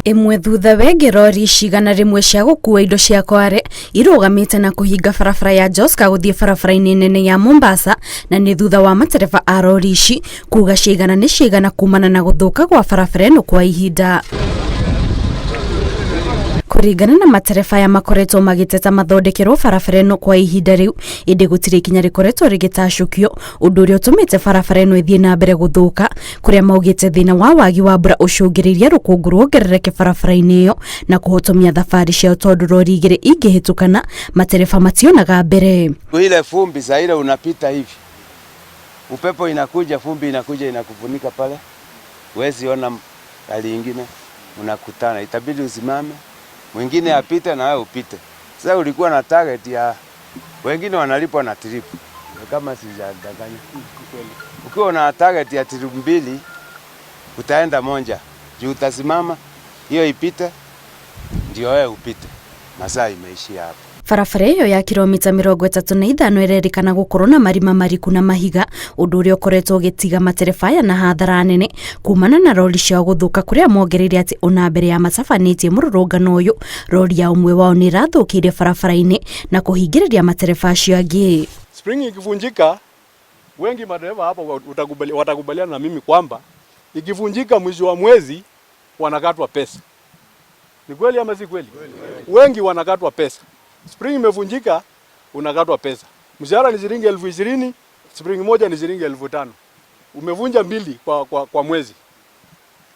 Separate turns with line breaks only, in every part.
Imwe thutha wege rori cigana rimwe cia gukua indo cia Kware irugamite na kuhinga barabara ya Joska guthie barabara-ini nene ya Mombasa, na ni thutha wa matereba a rori ici kuga cigana ni cigana kumana na guthuka gwa barabara ino kwa ihinda. Kuringana na matereba ya makoretwo magiteta mathondekerwo barabara ino kwa ihinda riu, indi gutire ikinya rikoretwo rigitacukio, undu uria utumite barabara ino ithie na mbere guthuka, kuria maugite thina wa wagi wa mbura ucungiriria rukungu ruongerereke barabara-ini iyo na kuhotomia thabari ciao tondu rori igiri ingihitukana matereba mationaga mbere.
Ile fumbi za ile unapita hivi, upepo inakuja, vumbi inakuja inakufunika pale, huwezi ona hali nyingine, unakutana itabidi usimame, mwingine apite na wewe upite. Sasa ulikuwa na target ya wengine wanalipwa na trip, kama sijadanganya. Ukiwa na target ya trip 2 utaenda moja, juu utasimama hiyo ipite ndio wewe upite. Masaa imeishia hapo.
Barabara iyo ya kilomita 35 irerikana gukorwo na marima mariku na mahiga, undu uria ukoretwo ugitiga matereba na hathara nene kumana na rori ciao guthuka, kuria mongereire ati ona mbere ya macabanitie mururungano uyu rori ya umwe wao ni rathukiire barabara-ini na kuhingiriria matereba acio angi.
Spring ikivunjika, wengi madereva hapa watakubaliana na mimi kwamba ikivunjika mwisho wa mwezi wanakatwa pesa. Ni kweli ama si kweli? Wengi wanakatwa pesa. Spring imevunjika unakatwa pesa. Mshahara ni shilingi 20,000, spring moja ni shilingi 5,000. Umevunja 2 kwa mwezi,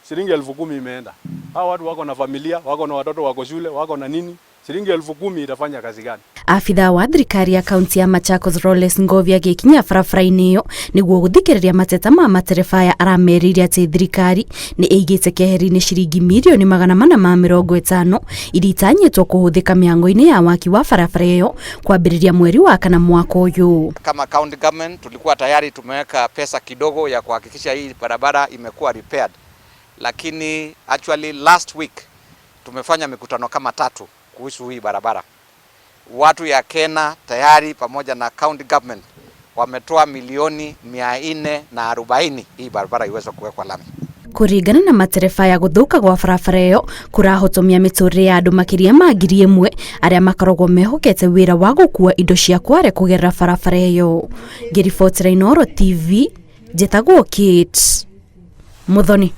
shilingi 10,000 imeenda. Hao watu wako na familia, wako na watoto, wako shule, wako na nini? Shilingi 10,000 itafanya kazi gani?
Afitha wa thirikari ya kaunti ya Machakos Roles Ngovi agikinya barabara-ini iyo niguo guthikiriria mateta ma matereba ya arameriria ati thirikari ni igite keheri-ini shilingi milioni 450 iria itanyitwo kuhuthika mihango-ini ya waki wa barabara iyo kwambiriria mweri wa kana mwaka uyu.
Kama county government tulikuwa tayari tumeweka pesa kidogo ya kuhakikisha hii barabara imekuwa repaired, lakini actually last week tumefanya mikutano kama 3 kuhusu hii barabara. Watu ya Kena tayari pamoja na county government wametoa milioni 440 hii barabara iweze kuwekwa lami.
Kuringana na matereba ya guthuka gwa barabara iyo kurahotomia miturire ya andu makiria ma 1,000 aria makoragwo mehokete wira wa gukua indo cia Kware kugerera barabara iyo. Ngiribotera Inooro TV, njitagwo Kate Muthoni.